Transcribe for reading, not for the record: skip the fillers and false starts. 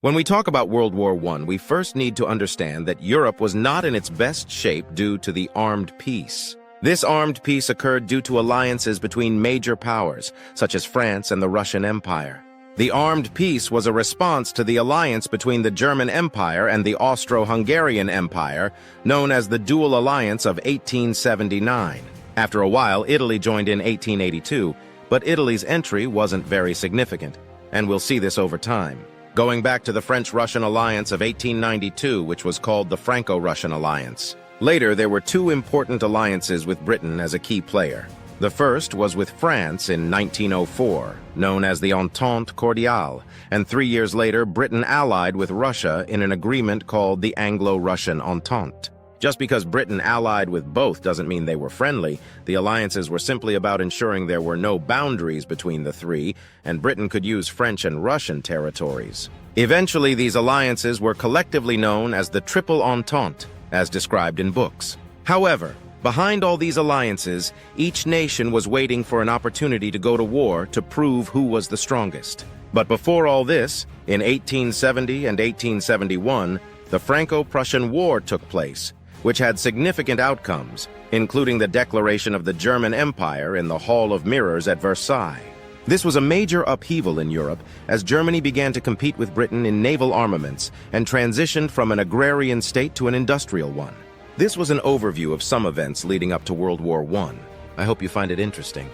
When we talk about World War I, we first need to understand that Europe was not in its best shape due to the armed peace. This armed peace occurred due to alliances between major powers, such as France and the Russian Empire. The armed peace was a response to the alliance between the German Empire and the Austro-Hungarian Empire, known as the Dual Alliance of 1879. After a while, Italy joined in 1882, but Italy's entry wasn't very significant, and we'll see this over time. Going back to the French-Russian alliance of 1892, which was called the Franco-Russian Alliance. Later, there were two important alliances with Britain as a key player. The first was with France in 1904, known as the Entente Cordiale, and 3 years later, Britain allied with Russia in an agreement called the Anglo-Russian Entente. Just because Britain allied with both doesn't mean they were friendly. The alliances were simply about ensuring there were no boundaries between the three, and Britain could use French and Russian territories. Eventually, these alliances were collectively known as the Triple Entente, as described in books. However, behind all these alliances, each nation was waiting for an opportunity to go to war to prove who was the strongest. But before all this, in 1870 and 1871, the Franco-Prussian War took place, which had significant outcomes, including the declaration of the German Empire in the Hall of Mirrors at Versailles. This was a major upheaval in Europe as Germany began to compete with Britain in naval armaments and transitioned from an agrarian state to an industrial one. This was an overview of some events leading up to World War I. I hope you find it interesting.